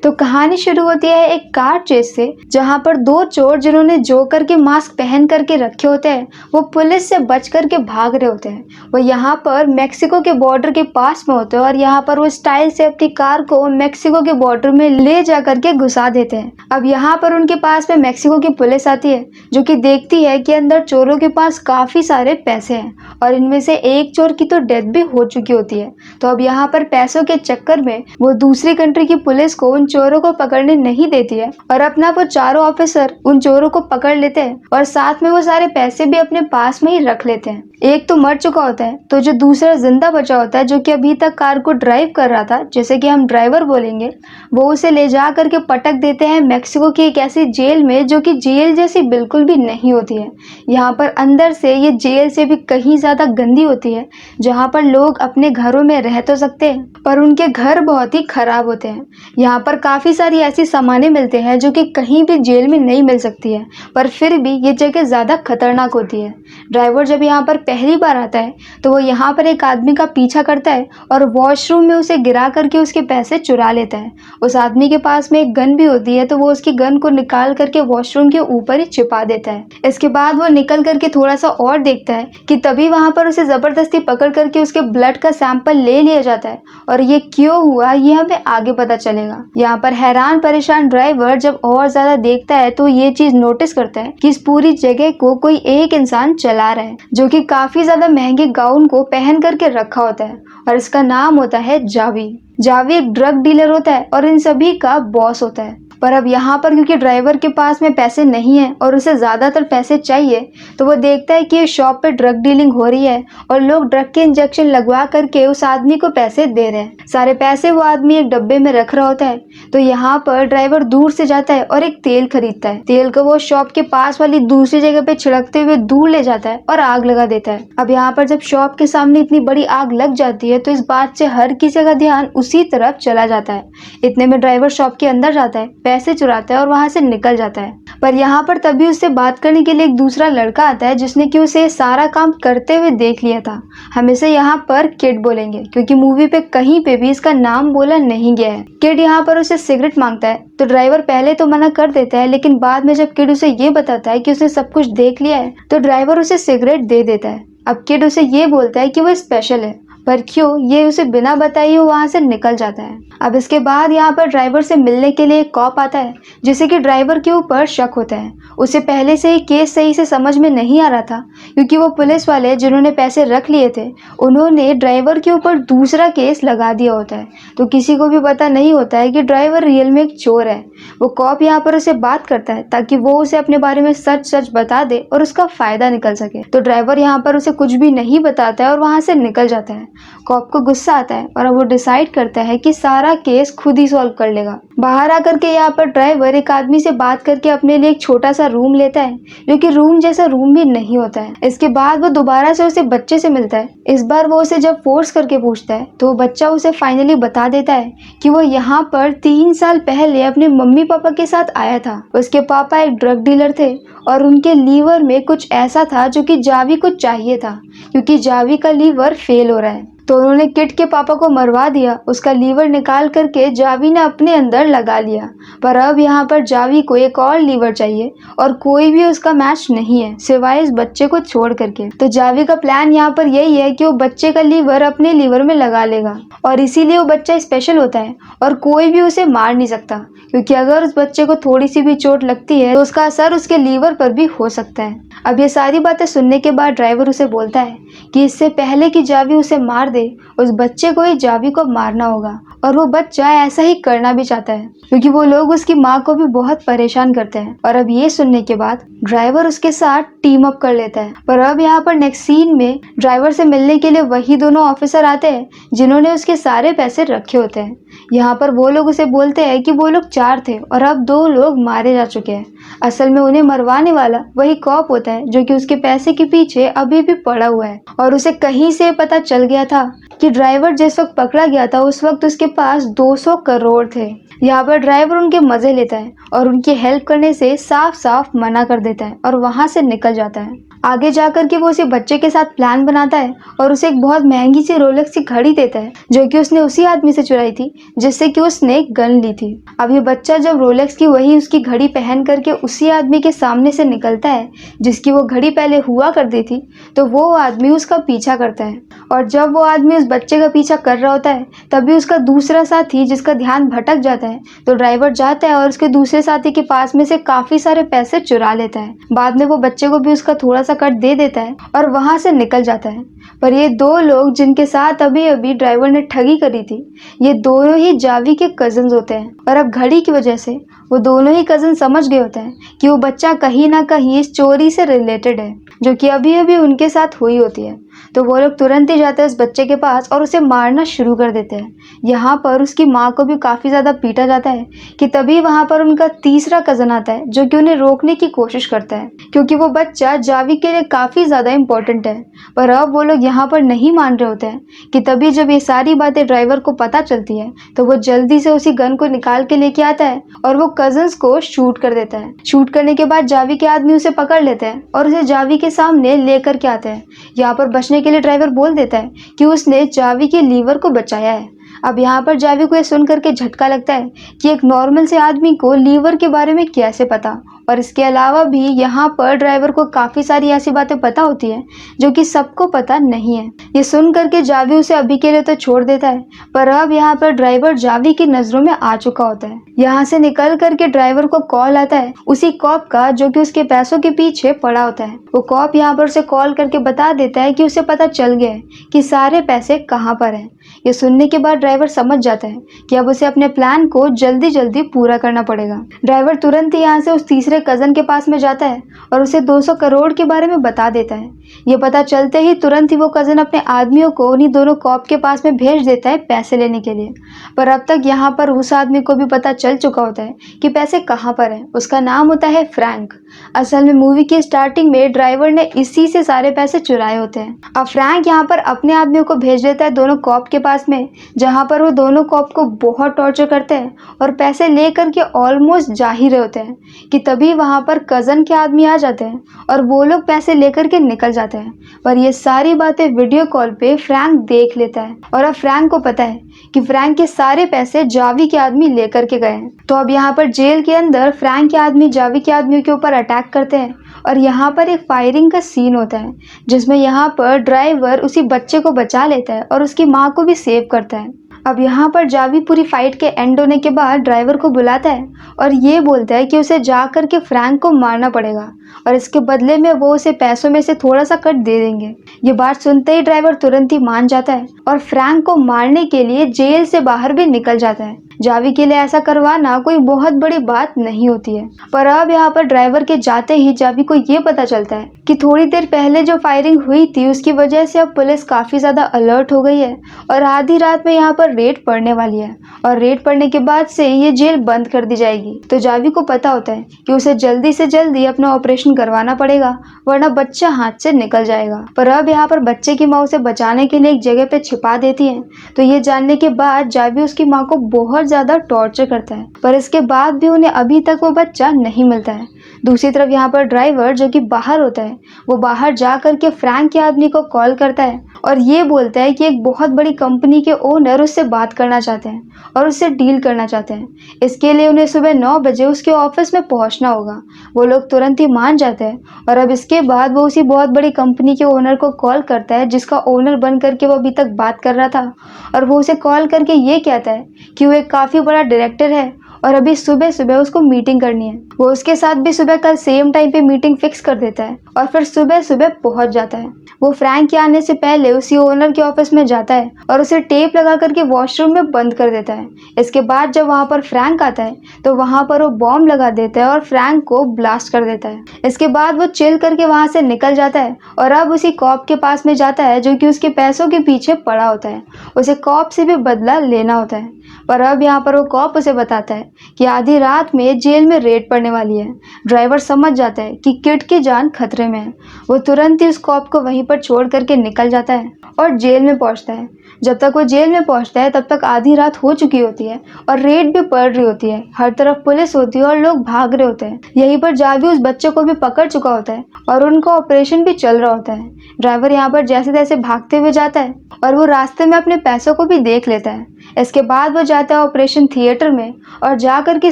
तो कहानी शुरू होती है एक कार चेस से, जहां पर दो चोर जिन्होंने जोकर के मास्क पहन करके रखे होते हैं वो पुलिस से बच करके भाग रहे होते हैं। वो यहाँ पर मेक्सिको के बॉर्डर के पास में होते हैं और यहाँ पर वो स्टाइल से अपनी कार को मेक्सिको के बॉर्डर में ले जा करके घुसा देते हैं। अब यहाँ पर उनके पास में मेक्सिको की पुलिस आती है जो कि देखती है कि अंदर चोरों के पास काफी सारे पैसे हैं और इनमें से एक चोर की तो डेथ भी हो चुकी होती है। तो अब यहाँ पर पैसों के चक्कर में वो दूसरी कंट्री की पुलिस को उन चोरों को पकड़ने नहीं देती है और अपना वो चारों ऑफिसर उन चोरों को पकड़ लेते हैं और साथ में वो सारे पैसे भी अपने पास में ही रख लेते हैं। एक तो मर चुका होता है तो जो दूसरा जिंदा बचा होता है, जो कि अभी तक कार को ड्राइव कर रहा था, जैसे कि हम ड्राइवर बोलेंगे, वो उसे ले जा करके पटक देते हैं मेक्सिको की एक ऐसी जेल में जो कि जेल जैसी बिल्कुल भी नहीं होती है। यहाँ पर अंदर से ये जेल से भी कहीं ज्यादा गंदी होती है, जहाँ पर लोग अपने घरों में रह तो सकते हैं पर उनके घर बहुत ही खराब होते हैं। यहाँ पर काफी सारी ऐसी सामानें मिलते हैं जो कि कहीं भी जेल में नहीं मिल सकती है, पर फिर भी ये जगह ज्यादा खतरनाक होती है। ड्राइवर जब यहाँ पर पहली बार आता है तो वो यहाँ पर एक आदमी का पीछा करता है और वॉशरूम में उसे गिरा करके उसके पैसे चुरा लेता है। उस आदमी के पास में एक गन भी होती है तो वो उसकी गन को निकाल करके वॉशरूम के ऊपर ही छिपा देता है। इसके बाद वो निकल करके थोड़ा सा और देखता है कि तभी वहां पर उसे जबरदस्ती पकड़ करके उसके ब्लड का सैंपल ले लिया जाता है और ये क्यों हुआ ये हमें आगे पता चलेगा। यहाँ पर हैरान परेशान ड्राइवर जब और ज्यादा देखता है तो ये चीज नोटिस करता है कि इस पूरी जगह को कोई एक इंसान चला रहा है जो कि काफी ज्यादा महंगे गाउन को पहन करके रखा होता है और इसका नाम होता है जावी। जावी एक ड्रग डीलर होता है और इन सभी का बॉस होता है। पर अब यहाँ पर क्योंकि ड्राइवर के पास में पैसे नहीं है और उसे ज्यादातर पैसे चाहिए तो वो देखता है कि ये शॉप पे ड्रग डीलिंग हो रही है और लोग ड्रग के इंजेक्शन लगवा करके उस आदमी को पैसे दे रहे हैं। सारे पैसे वो आदमी एक डब्बे में रख रहा होता है। तो यहाँ पर ड्राइवर दूर से जाता है और एक तेल खरीदता है। तेल को वो शॉप के पास वाली दूसरी जगह पे छिड़कते हुए दूर ले जाता है और आग लगा देता है। अब यहाँ पर जब शॉप के सामने इतनी बड़ी आग लग जाती है तो इस बात से हर किसी का ध्यान उसी तरफ चला जाता है। इतने में ड्राइवर शॉप के अंदर जाता है, पैसे चुराता है और वहां से निकल जाता है। पर यहाँ पर तभी उससे बात करने के लिए एक दूसरा लड़का आता है जिसने कि उसे सारा काम करते हुए देख लिया था। हम इसे यहाँ पर किड बोलेंगे क्योंकि मूवी पे कहीं पे भी इसका नाम बोला नहीं गया है। किड यहाँ पर उसे सिगरेट मांगता है तो ड्राइवर पहले तो मना कर देता है, लेकिन बाद में जब किड उसे ये बताता है कि उसने सब कुछ देख लिया है तो ड्राइवर उसे सिगरेट दे देता है। अब किड उसे ये बोलता है कि वो स्पेशल है, पर क्यों ये उसे बिना बताए वहां से निकल जाता है। अब इसके बाद यहाँ पर ड्राइवर से मिलने के लिए एक कॉप आता है जिसे कि ड्राइवर के ऊपर शक होता है। उसे पहले से ही केस सही से समझ में नहीं आ रहा था क्योंकि वो पुलिस वाले जिन्होंने पैसे रख लिए थे उन्होंने ड्राइवर के ऊपर दूसरा केस लगा दिया होता है। तो किसी को भी पता नहीं होता है कि ड्राइवर रियल में एक चोर है। वो कॉप यहाँ पर उसे बात करता है ताकि वो उसे अपने बारे में सच सच बता दे और उसका फायदा निकल सके। तो ड्राइवर यहाँ पर उसे कुछ भी नहीं बताता है और वहां से निकल जाता है। कॉप को गुस्सा आता है और अब वो डिसाइड करता है कि सारा केस खुद ही सॉल्व कर लेगा। बाहर आकर के यहाँ पर ड्राइवर एक आदमी से बात करके अपने लिए एक छोटा सा रूम लेता है जो कि रूम जैसा रूम भी नहीं होता है। इसके बाद वो दोबारा से उसे बच्चे से मिलता है। इस बार वो उसे जब फोर्स करके पूछता है तो वो बच्चा उसे फाइनली बता देता है कि वो यहाँ पर 3 साल पहले अपने मम्मी पापा के साथ आया था। उसके पापा एक ड्रग डीलर थे और उनके लीवर में कुछ ऐसा था जो कि जावी को चाहिए था क्योंकि जावी का लीवर फेल हो रहा है। तो उन्होंने किड के पापा को मरवा दिया। उसका लीवर निकाल करके जावी ने अपने अंदर लगा लिया। पर अब यहाँ पर जावी को एक और लीवर चाहिए और कोई भी उसका मैच नहीं है सिवाय इस बच्चे को छोड़ करके। तो जावी का प्लान यहाँ पर यही है कि वो बच्चे का लीवर अपने लीवर में लगा लेगा और इसीलिए वो बच्चा स्पेशल होता है और कोई भी उसे मार नहीं सकता क्योंकि अगर उस बच्चे को थोड़ी सी भी चोट लगती है तो उसका असर उसके लीवर पर भी हो सकता है। अब ये सारी बातें सुनने के बाद ड्राइवर उसे बोलता है कि इससे पहले कि जावी उसे मार दे उस बच्चे को ही जावी को मारना होगा और वो बच्चा ऐसा ही करना भी चाहता है क्योंकि वो लोग उसकी माँ को भी बहुत परेशान करते हैं। और अब ये सुनने के बाद ड्राइवर उसके साथ टीम अप कर लेता है। पर अब यहाँ पर नेक्स्ट सीन में ड्राइवर से मिलने के लिए वही दोनों ऑफिसर आते हैं जिन्होंने उसके सारे पैसे रखे होते हैं। यहाँ पर वो लोग उसे बोलते हैं कि वो लोग 4 थे और अब 2 लोग मारे जा चुके हैं। असल में उन्हें मरवाने वाला वही कॉप होता है जो कि उसके पैसे के पीछे अभी भी पड़ा हुआ है और उसे कहीं से पता चल गया था कि ड्राइवर जिस वक्त पकड़ा गया था उस वक्त उसके पास 200 करोड़ थे। यहाँ पर ड्राइवर उनके मजे लेता है और उनकी हेल्प करने से साफ साफ मना कर देता है और वहां से निकल जाता है। आगे जाकर के वो उसी बच्चे के साथ प्लान बनाता है और उसे एक बहुत महंगी सी रोलेक्स की घड़ी देता है, जो कि उसने उसी आदमी से चुराई थी जिससे कि उसने एक गन ली थी। अब ये बच्चा जब रोलेक्स की वही उसकी घड़ी पहन करके उसी आदमी के सामने से निकलता है जिसकी वो घड़ी पहले हुआ करती थी, तो वो आदमी उसका पीछा करता है। और जब वो आदमी उस बच्चे का पीछा कर रहा होता है तभी उसका दूसरा साथी जिसका ध्यान भटक जाता है, तो ड्राइवर जाता है और उसके दूसरे साथी के पास में से काफी सारे पैसे चुरा लेता है। बाद में वो बच्चे को भी उसका थोड़ा सा कट दे देता है और वहां से निकल जाता है। पर ये दो लोग जिनके साथ अभी अभी ड्राइवर ने ठगी करी थी, ये दोनों ही जावी के कजन्स होते हैं। और अब घड़ी की वजह से वो दोनों ही कजन समझ गए होते हैं कि वो बच्चा कहीं ना कहीं इस चोरी से रिलेटेड है, जो कि अभी अभी उनके साथ हुई होती है। तो वो लोग तुरंत ही जाते हैं उस बच्चे के पास और उसे मारना शुरू कर देते हैं। यहाँ पर उसकी माँ को भी काफी ज्यादा पीटा जाता है कि तभी वहां पर उनका तीसरा कजन आता है, जो कि उन्हें रोकने की कोशिश करता है, क्योंकि वो बच्चा जावी के लिए काफी ज्यादा इम्पोर्टेंट है। पर अब वो लोग यहाँ पर नहीं मान रहे होते हैं कि तभी जब ये सारी बातें ड्राइवर को पता चलती है, तो वो जल्दी से उसी गन को निकाल के लेके आता है और वो कजन्स को शूट कर देता है। शूट करने के बाद जावी के आदमी उसे पकड़ लेते हैं और उसे जावी के सामने लेकर के आते हैं। यहाँ पर बचने के लिए ड्राइवर बोल देता है कि उसने जावी के लीवर को बचाया है। अब यहाँ पर जावी को यह सुन करके झटका लगता है कि एक नॉर्मल से आदमी को लीवर के बारे में कैसे पता। और इसके अलावा भी यहाँ पर ड्राइवर को काफी सारी ऐसी बातें पता होती है जो कि सबको पता नहीं है। ये सुन करके जावी उसे अभी के लिए तो छोड़ देता है, पर अब यहाँ पर ड्राइवर जावी की नजरों में आ चुका होता है। यहाँ से निकल करके ड्राइवर को कॉल आता है उसी कॉप का, जो कि उसके पैसों के पीछे पड़ा होता है। वो कॉप यहाँ पर उसे कॉल करके बता देता है कि उसे पता चल गया है कि सारे पैसे कहाँ पर हैं। ये सुनने के बाद ड्राइवर समझ जाता है कि अब उसे अपने प्लान को जल्दी जल्दी पूरा करना पड़ेगा। ड्राइवर तुरंत ही यहाँ से उस तीसरे कजन के पास में जाता है और उसे 200 करोड़ के बारे में बता देता है। ये पता चलते ही तुरंत ही वो कजन अपने आदमियों को उन्हीं दोनों कॉप के पास में भेज देता है पैसे लेने के लिए। पर अब तक यहाँ पर उस आदमी को भी पता चल चुका होता है कि पैसे कहाँ पर हैं। उसका नाम होता है फ्रैंक। असल में मूवी की स्टार्टिंग में ड्राइवर ने इसी से सारे पैसे चुराए होते हैं। अब फ्रैंक यहाँ पर अपने आदमियों को भेज देता है दोनों कॉप के पास में, जहाँ पर वो दोनों कॉप को बहुत टॉर्चर करते हैं और पैसे लेकर के ऑलमोस्ट जा ही रहे होते हैं कि तभी वहाँ पर कजन के आदमी आ जाते हैं और वो लोग पैसे लेकर के निकल जाते हैं। पर ये सारी बातें वीडियो कॉल पे फ्रैंक देख लेता है और अब फ्रैंक को पता है कि फ्रैंक के सारे पैसे जावी के आदमी लेकर के गए हैं। तो अब यहाँ पर जेल के अंदर फ्रैंक के आदमी जावी के आदमियों के ऊपर अटैक करते हैं और यहाँ पर एक फायरिंग का सीन होता है, जिसमें यहाँ पर ड्राइवर उसी बच्चे को बचा लेता है और उसकी माँ को भी सेव करता है। अब यहाँ पर जावी पूरी फाइट के एंड होने के बाद ड्राइवर को बुलाता है और ये बोलता है कि उसे जा कर के फ्रैंक को मारना पड़ेगा और इसके बदले में वो उसे पैसों में से थोड़ा सा कट दे देंगे। ये बात सुनते ही ड्राइवर तुरंत ही मान जाता है और फ्रैंक को मारने के लिए जेल से बाहर भी निकल जाता है। जावी के लिए ऐसा करवाना कोई बहुत बड़ी बात नहीं होती है। पर अब यहाँ पर ड्राइवर के जाते ही जावी को ये पता चलता है कि थोड़ी देर पहले जो फायरिंग हुई थी उसकी वजह से अब पुलिस काफी ज्यादा अलर्ट हो गई है और आधी रात में यहाँ पर रेड पड़ने वाली है और रेड पड़ने के बाद से ये जेल बंद कर दी जाएगी। तो जावी को पता होता है कि उसे जल्दी से जल्दी अपना ऑपरेशन करवाना पड़ेगा, वरना बच्चा हाथ से निकल जाएगा। पर अब यहाँ पर बच्चे की माँ उसे बचाने के लिए एक जगह पे छिपा देती है। तो ये जानने के बाद जावी उसकी माँ को बहुत ज्यादा टॉर्चर करता है, पर इसके बाद भी उन्हें अभी तक वो बच्चा नहीं मिलता है। दूसरी तरफ यहाँ पर ड्राइवर जो कि बाहर होता है, वो बाहर जा करके फ्रैंक के आदमी को कॉल करता है और ये बोलता है कि एक बहुत बड़ी कंपनी के ओनर उससे बात करना चाहते हैं और उससे डील करना चाहते हैं। इसके लिए उन्हें सुबह 9 बजे उसके ऑफिस में पहुंचना होगा। वो लोग तुरंत ही मान जाते हैं और अब इसके बाद वो उसी बहुत बड़ी कंपनी के ओनर को कॉल करता है, जिसका ओनर बन करके वो अभी तक बात कर रहा था। और वो उसे कॉल करके ये कहता है कि वो एक काफी बड़ा डायरेक्टर है और अभी सुबह सुबह उसको मीटिंग करनी है। वो उसके साथ भी सुबह कल सेम टाइम पे मीटिंग फिक्स कर देता है और फिर सुबह सुबह पहुंच जाता है। वो फ्रैंक के आने से पहले उसी ओनर के ऑफिस में जाता है और उसे टेप लगा करके वॉशरूम में बंद कर देता है। इसके बाद जब वहां पर फ्रैंक आता है तो वहां पर वो बॉम्ब लगा देता है और फ्रैंक को ब्लास्ट कर देता है। इसके बाद वो चिल करके वहां से निकल जाता है और अब उसी कॉप के पास में जाता है जो कि उसके पैसों के पीछे पड़ा होता है। उसे कॉप से भी बदला लेना होता है। पर अब यहाँ पर वो कॉप उसे बताता है कि आधी रात में जेल में रेड पड़ने वाली है। ड्राइवर समझ जाता है कि किड की जान खतरे में है। वो तुरंत ही उस कॉप को वहीं पर छोड़ करके निकल जाता है और जेल में पहुंचता है। जब तक वो जेल में पहुंचता है तब तक आधी रात हो चुकी होती है और रेड भी पड़ रही होती है। हर तरफ पुलिस होती है और लोग भाग रहे होते हैं। यहीं पर जावी उस बच्चे को भी पकड़ चुका होता है और उनका ऑपरेशन भी चल रहा होता है। ड्राइवर यहाँ पर जैसे तैसे भागते हुए जाता है और वो रास्ते में अपने पैसों को भी देख लेता है। इसके बाद वो जाता है ऑपरेशन थिएटर में और जा करके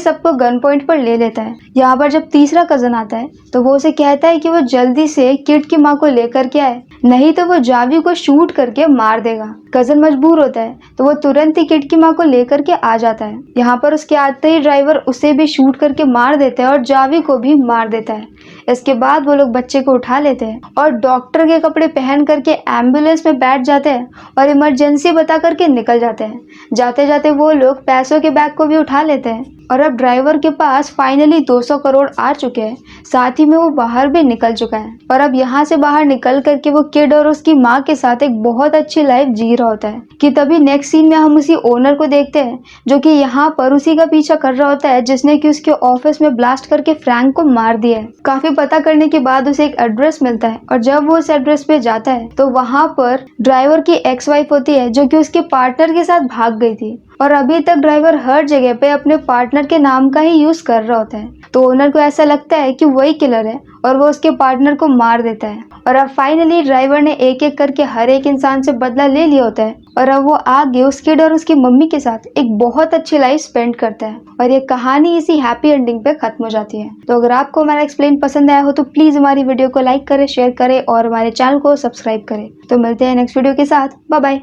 सबको गन पॉइंट पर ले लेता है। यहाँ पर जब तीसरा कजन आता है तो वो उसे कहता है कि वो जल्दी से किड की माँ को लेकर के आए, नहीं तो वो जावी को शूट करके मार देगा। कजन मजबूर होता है तो वो तुरंत ही किड की माँ को लेकर के आ जाता है। यहाँ पर उसके आते ही ड्राइवर उसे भी शूट करके मार देता है और जावी को भी मार देता है। इसके बाद वो लोग बच्चे को उठा लेते हैं और डॉक्टर के कपड़े पहन करके एम्बुलेंस में बैठ जाते हैं और इमरजेंसी बता करके निकल जाते हैं। जाते जाते वो लोग पैसों के बैग को भी उठा लेते हैं और अब ड्राइवर के पास फाइनली 200 करोड़ आ चुके हैं। साथ ही में वो बाहर भी निकल चुका है और अब यहाँ से बाहर निकल करके वो किड और उसकी माँ के साथ एक बहुत अच्छी लाइफ जी रहा होता है कि तभी नेक्स्ट सीन में हम उसी ओनर को देखते हैं जो कि यहाँ पर उसी का पीछा कर रहा होता है जिसने कि उसके ऑफिस में ब्लास्ट करके फ्रैंक को मार दिया है। काफी पता करने के बाद उसे एक एड्रेस मिलता है और जब वो उस एड्रेस पे जाता है तो वहाँ पर ड्राइवर की एक्स वाइफ होती है जो कि उसके पार्टनर के साथ भाग गई थी और अभी तक ड्राइवर हर जगह पे अपने पार्टनर के नाम का ही यूज कर रहा होता है। तो ओनर को ऐसा लगता है कि वही किलर है और वो उसके पार्टनर को मार देता है और अब फाइनली ड्राइवर ने एक एक करके हर एक इंसान से बदला ले लिया होता है और अब वो आगे उस किड और उसकी मम्मी के साथ एक बहुत अच्छी लाइफ स्पेंड करता है और ये कहानी इसी हैप्पी एंडिंग पे खत्म हो जाती है। तो अगर आपको हमारा एक्सप्लेन पसंद आया हो तो प्लीज हमारी वीडियो को लाइक करें, शेयर करें और हमारे चैनल को सब्सक्राइब करें। तो मिलते हैं नेक्स्ट वीडियो के साथ। Bye bye.